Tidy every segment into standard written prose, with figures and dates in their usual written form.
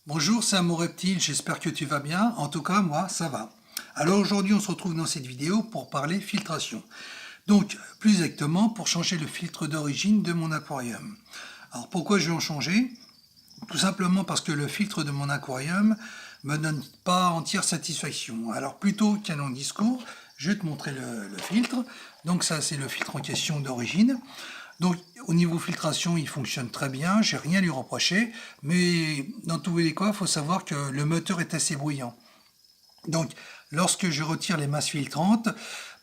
Bonjour, c'est Amour Reptile, j'espère que tu vas bien. En tout cas, moi, ça va. Alors aujourd'hui, on se retrouve dans cette vidéo pour parler filtration. Donc, plus exactement, pour changer le filtre d'origine de mon aquarium. Alors, pourquoi je vais en changer? Tout simplement parce que le filtre de mon aquarium me donne pas entière satisfaction. Alors, plutôt qu'un long discours, je vais te montrer le filtre. Donc ça, c'est le filtre en question d'origine. Donc au niveau filtration, il fonctionne très bien, j'ai rien à lui reprocher, mais dans tous les cas, il faut savoir que le moteur est assez bruyant. Donc lorsque je retire les masses filtrantes,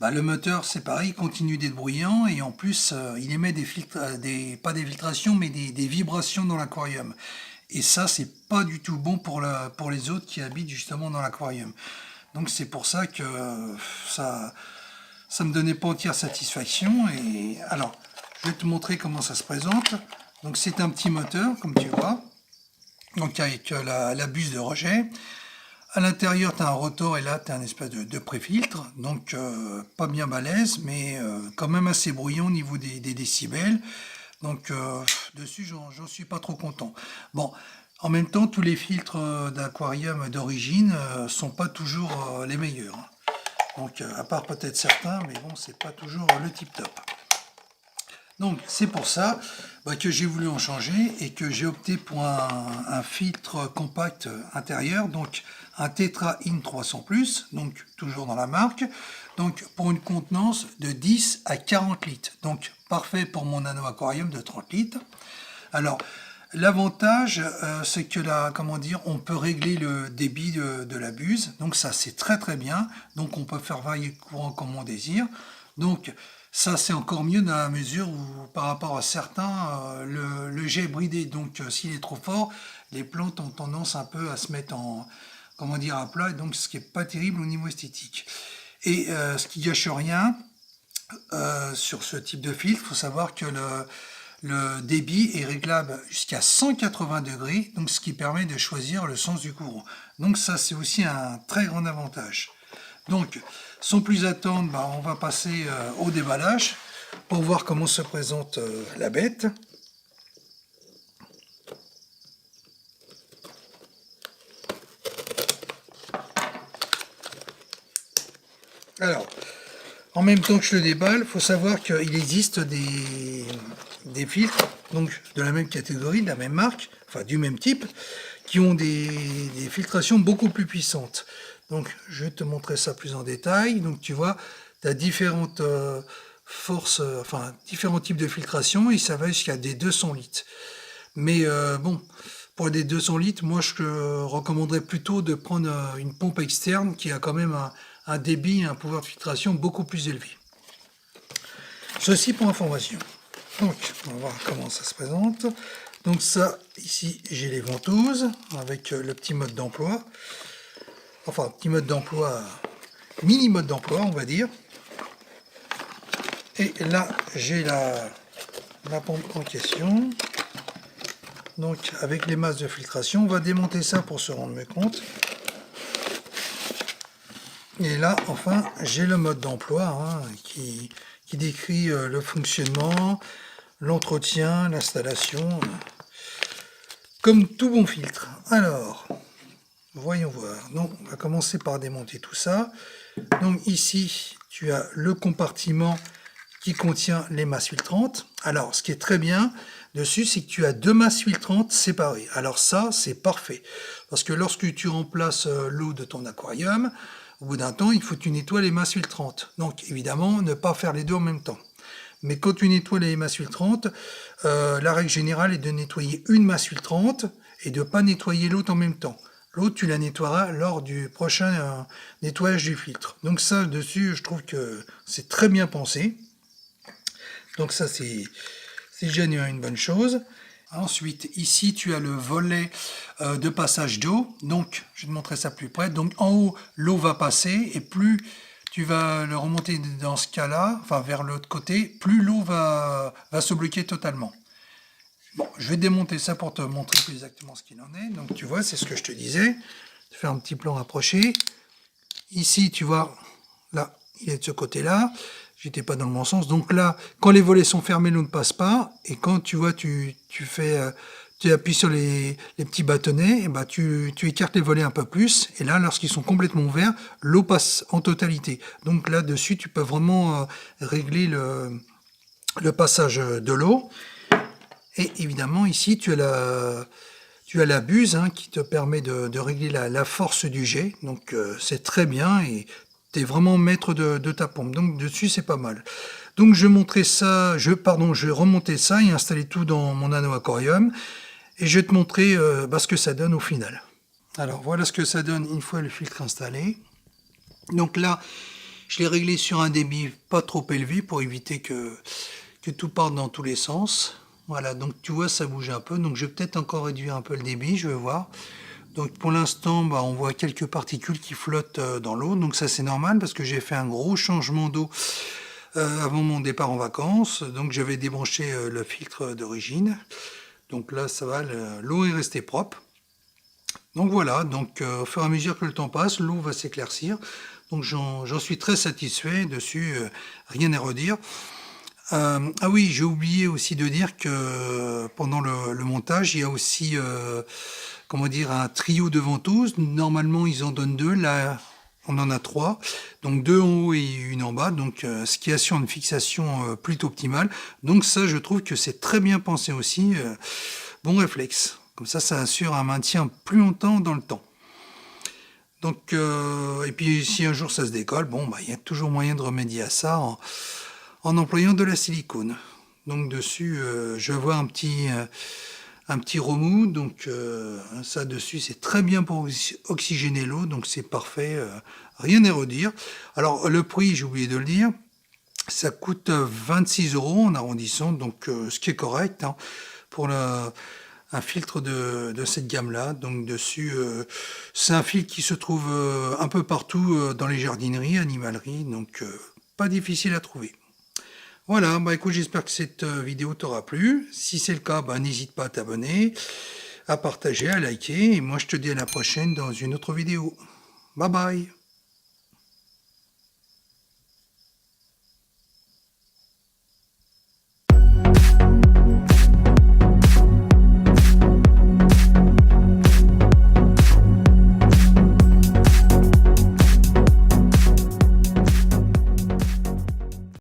le moteur c'est pareil, il continue d'être bruyant et en plus il émet pas des filtrations mais des vibrations dans l'aquarium. Et ça c'est pas du tout bon pour les autres qui habitent justement dans l'aquarium. Donc c'est pour ça que ça me donnait pas entière satisfaction. Et alors je vais te montrer comment ça se présente. Donc c'est un petit moteur, comme tu vois, donc avec la buse de rejet. À l'intérieur, tu as un rotor et là, tu as un espèce de pré-filtre. Donc pas bien balèze, mais quand même assez bruyant au niveau des décibels. Donc dessus, j'en suis pas trop content. Bon, en même temps, tous les filtres d'aquarium d'origine sont pas toujours les meilleurs. Donc à part peut-être certains, mais bon, c'est pas toujours le tip-top. Donc c'est pour ça que j'ai voulu en changer et que j'ai opté pour un filtre compact intérieur, donc un Tetra In 300+, donc toujours dans la marque, donc pour une contenance de 10 à 40 litres, donc parfait pour mon nano aquarium de 30 litres. Alors l'avantage c'est que on peut régler le débit de la buse, donc ça c'est très très bien, donc on peut faire varier le courant comme on désire. Donc ça c'est encore mieux dans la mesure où par rapport à certains, le jet est bridé, donc s'il est trop fort, les plantes ont tendance un peu à se mettre à plat, et donc ce qui n'est pas terrible au niveau esthétique. Et ce qui gâche rien sur ce type de filtre, il faut savoir que le débit est réglable jusqu'à 180 degrés, donc ce qui permet de choisir le sens du courant. Donc ça c'est aussi un très grand avantage. Donc, sans plus attendre, on va passer au déballage pour voir comment se présente la bête. Alors, en même temps que je le déballe, il faut savoir qu'il existe des filtres, donc de la même catégorie, de la même marque, enfin du même type, qui ont des filtrations beaucoup plus puissantes. Donc je vais te montrer ça plus en détail. Donc tu vois, tu as différentes forces, différents types de filtration et ça va jusqu'à des 200 litres. Mais bon, pour des 200 litres, moi je te recommanderais plutôt de prendre une pompe externe qui a quand même un débit, un pouvoir de filtration beaucoup plus élevé. Ceci pour information. Donc, on va voir comment ça se présente. Donc ça, ici, j'ai les ventouses avec le petit mode d'emploi. Enfin, petit mode d'emploi, mini mode d'emploi, on va dire. Et là, j'ai la pompe en question. Donc, avec les masses de filtration, on va démonter ça pour se rendre mieux compte. Et là, enfin, j'ai le mode d'emploi qui décrit le fonctionnement, l'entretien, l'installation, comme tout bon filtre. Alors, voyons voir. Donc, on va commencer par démonter tout ça. Donc ici, tu as le compartiment qui contient les masses filtrantes. Alors, ce qui est très bien dessus, c'est que tu as deux masses filtrantes séparées. Alors ça, c'est parfait. Parce que lorsque tu remplaces l'eau de ton aquarium, au bout d'un temps, il faut que tu nettoies les masses filtrantes. Donc, évidemment, ne pas faire les deux en même temps. Mais quand tu nettoies les masses filtrantes, la règle générale est de nettoyer une masse filtrante et de ne pas nettoyer l'autre en même temps. L'autre, tu la nettoieras lors du prochain nettoyage du filtre. Donc ça, dessus, je trouve que c'est très bien pensé. Donc ça, c'est déjà une bonne chose. Ensuite, ici, tu as le volet de passage d'eau. Donc, je vais te montrer ça plus près. Donc, en haut, l'eau va passer et plus tu vas le remonter dans ce cas-là, enfin vers l'autre côté, plus l'eau va se bloquer totalement. Bon, je vais démonter ça pour te montrer plus exactement ce qu'il en est. Donc, tu vois, c'est ce que je te disais. Je vais faire un petit plan rapproché. Ici, tu vois, là, il est de ce côté-là. J'étais pas dans le bon sens. Donc là, quand les volets sont fermés, l'eau ne passe pas. Et quand tu vois, tu appuies sur les petits bâtonnets, et bah tu écartes les volets un peu plus. Et là, lorsqu'ils sont complètement ouverts, l'eau passe en totalité. Donc là-dessus, tu peux vraiment régler le passage de l'eau. Et évidemment, ici, tu as la buse qui te permet de régler la force du jet. Donc c'est très bien et tu es vraiment maître de ta pompe. Donc dessus, c'est pas mal. Donc je remontais ça et installais tout dans mon anneau aquarium. Et je vais te montrer ce que ça donne au final. Alors voilà ce que ça donne une fois le filtre installé. Donc là, je l'ai réglé sur un débit pas trop élevé pour éviter que tout parte dans tous les sens. Voilà, donc tu vois, ça bouge un peu. Donc je vais peut-être encore réduire un peu le débit, je vais voir. Donc pour l'instant, on voit quelques particules qui flottent dans l'eau. Donc ça c'est normal parce que j'ai fait un gros changement d'eau avant mon départ en vacances. Donc j'avais débranché le filtre d'origine. Donc là ça va, l'eau est restée propre. Donc voilà, donc au fur et à mesure que le temps passe, l'eau va s'éclaircir. Donc j'en suis très satisfait dessus, rien à redire. Ah oui, j'ai oublié aussi de dire que pendant le montage, il y a aussi comment dire, un trio de ventouses. Normalement, ils en donnent 2. Là, on en a 3. Donc 2 en haut et une en bas. Donc ce qui assure une fixation plutôt optimale. Donc ça, je trouve que c'est très bien pensé aussi. Bon réflexe. Comme ça assure un maintien plus longtemps dans le temps. Donc, et puis si un jour ça se décolle, il y a toujours moyen de remédier à ça en employant de la silicone. Donc dessus, je vois un petit remous, donc ça dessus c'est très bien pour oxygéner l'eau, donc c'est parfait, rien à redire. Alors le prix, j'ai oublié de le dire, ça coûte 26 € en arrondissant, donc ce qui est correct pour un filtre de cette gamme-là. Donc dessus, c'est un filtre qui se trouve un peu partout dans les jardineries, animaleries, donc pas difficile à trouver. Voilà, écoute, j'espère que cette vidéo t'aura plu. Si c'est le cas, n'hésite pas à t'abonner, à partager, à liker. Et moi, je te dis à la prochaine dans une autre vidéo. Bye bye.